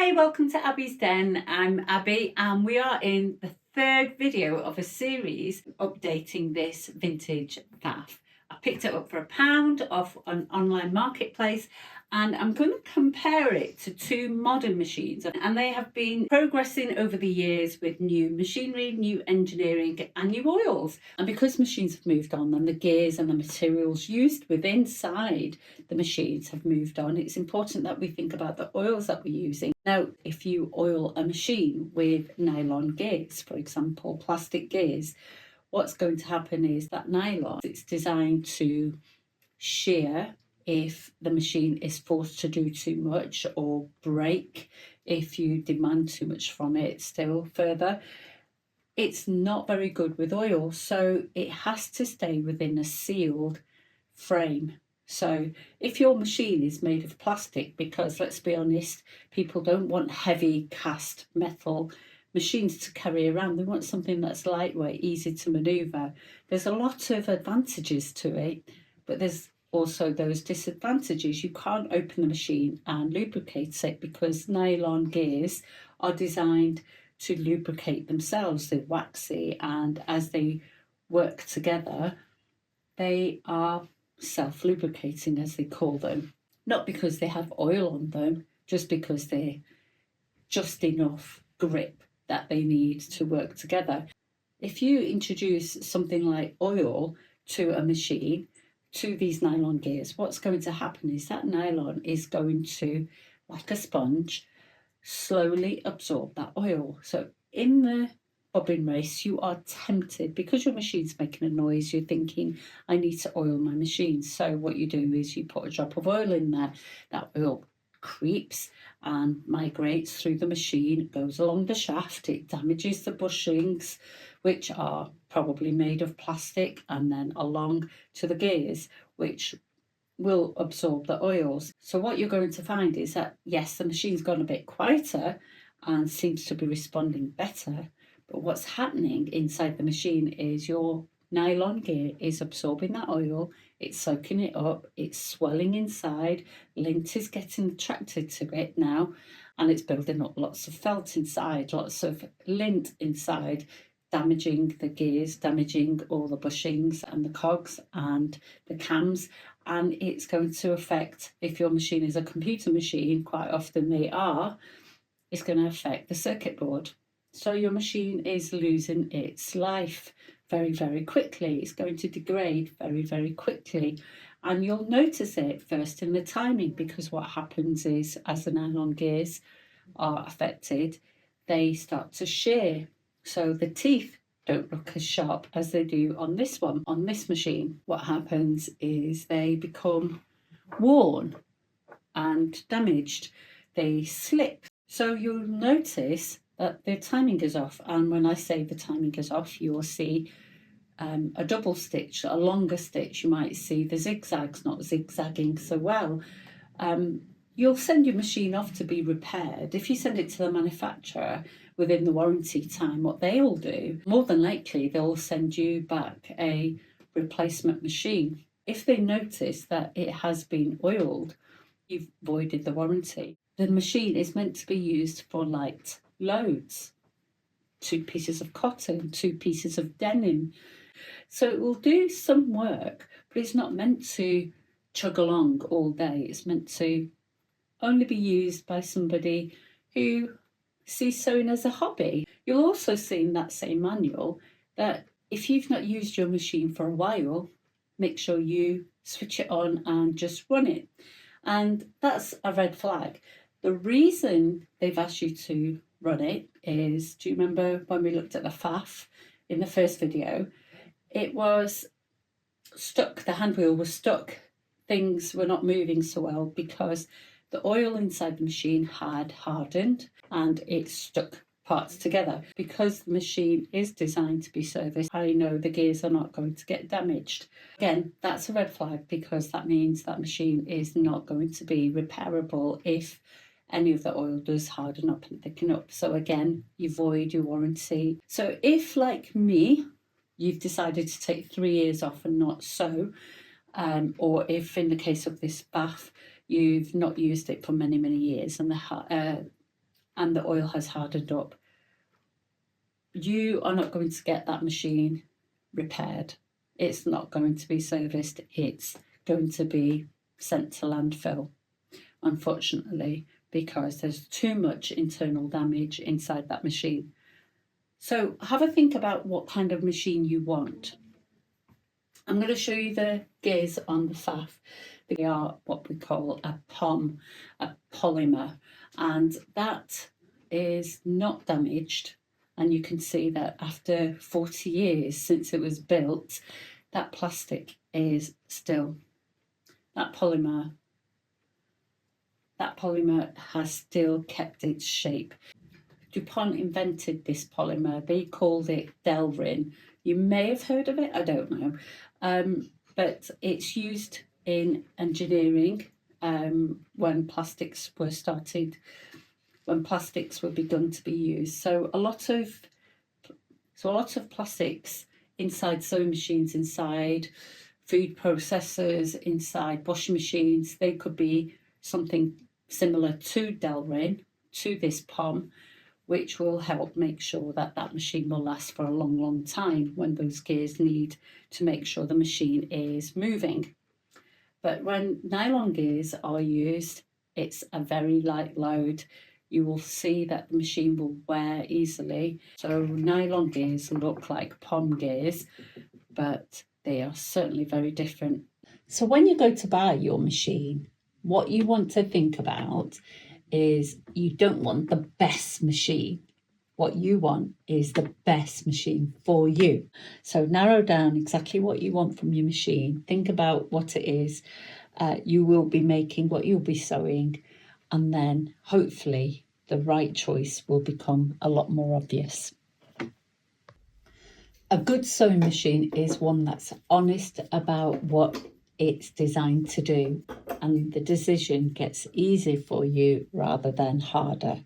Hi, welcome to Abby's Den. I'm Abby and we are in the third video of a series updating this vintage bath. I picked it up for £1 off an online marketplace and I'm going to compare it to two modern machines, and they have been progressing over the years with new machinery, new engineering and new oils. And because machines have moved on and the gears and the materials used within inside the machines have moved on, it's important that we think about the oils that we're using. Now, if you oil a machine with nylon gears, for example, plastic gears, what's going to happen is that nylon, it's designed to shear if the machine is forced to do too much, or break if you demand too much from it still further. It's not very good with oil, so it has to stay within a sealed frame. So if your machine is made of plastic, because let's be honest, people don't want heavy cast metal machines to carry around. They want something that's lightweight, easy to maneuver. There's a lot of advantages to it, but there's also those disadvantages. You can't open the machine and lubricate it because nylon gears are designed to lubricate themselves. They're waxy, and as they work together, they are self-lubricating, as they call them. Not because they have oil on them, just because they're just enough grip that they need to work together. If you introduce something like oil to a machine, to these nylon gears, what's going to happen is that nylon is going to, like a sponge, slowly absorb that oil. So in the bobbin race, you are tempted, because your machine's making a noise, you're thinking, I need to oil my machine. So what you do is you put a drop of oil in there. That oil creeps and migrates through the machine, goes along the shaft, it damages the bushings, which are probably made of plastic, and then along to the gears, which will absorb the oils. So what you're going to find is that, yes, the machine's gone a bit quieter and seems to be responding better, but what's happening inside the machine is your nylon gear is absorbing that oil, it's soaking it up, it's swelling inside, lint is getting attracted to it now, and it's building up lots of felt inside, lots of lint inside, damaging the gears, damaging all the bushings and the cogs and the cams. And it's going to affect, if your machine is a computer machine, quite often they are, it's going to affect the circuit board. So your machine is losing its life very, very quickly. It's going to degrade very, very quickly. And you'll notice it first in the timing, because what happens is, as the nylon gears are affected, they start to shear. So the teeth don't look as sharp as they do on this one, on this machine. What happens is they become worn and damaged. They slip. So you'll notice that the timing is off. And when I say the timing is off, you'll see a double stitch, a longer stitch. You might see the zigzags not zigzagging so well. You'll send your machine off to be repaired. If you send it to the manufacturer within the warranty time, what they'll do, more than likely, they'll send you back a replacement machine. If they notice that it has been oiled, you've voided the warranty. The machine is meant to be used for light loads, 2 pieces of cotton, 2 pieces of denim. So it will do some work, but it's not meant to chug along all day. It's meant to only be used by somebody who sees sewing as a hobby. You'll also see in that same manual that if you've not used your machine for a while, make sure you switch it on and just run it. And that's a red flag. The reason they've asked you to run it is, do you remember when we looked at the faff in the first video? It was stuck, the hand wheel was stuck. Things were not moving so well because the oil inside the machine had hardened and it stuck parts together. Because the machine is designed to be serviced, I know the gears are not going to get damaged. Again, that's a red flag, because that means that machine is not going to be repairable if any of the oil does harden up and thicken up. So again, you void your warranty. So if, like me, you've decided to take 3 years off and not sew, or if in the case of this bath, you've not used it for many, many years and the and the oil has hardened up, you are not going to get that machine repaired. It's not going to be serviced. It's going to be sent to landfill, unfortunately, because there's too much internal damage inside that machine. So have a think about what kind of machine you want. I'm going to show you the gears on the FAF. They are what we call a POM, a polymer, and that is not damaged. And you can see that after 40 years since it was built, that plastic is still, that polymer has still kept its shape. DuPont invented this polymer. They called it Delrin. You may have heard of it, I don't know. But it's used in engineering when plastics were begun to be used. So a lot of plastics inside sewing machines, inside food processors, inside washing machines, they could be something similar to Delrin, to this POM, which will help make sure that that machine will last for a long, long time when those gears need to make sure the machine is moving. But when nylon gears are used, it's a very light load. You will see that the machine will wear easily. So nylon gears look like POM gears, but they are certainly very different. So when you go to buy your machine, what you want to think about is you don't want the best machine. What you want is the best machine for you. So narrow down exactly what you want from your machine. Think about what it is you will be making, what you'll be sewing, and then hopefully the right choice will become a lot more obvious. A good sewing machine is one that's honest about what it's designed to do, and the decision gets easier for you rather than harder.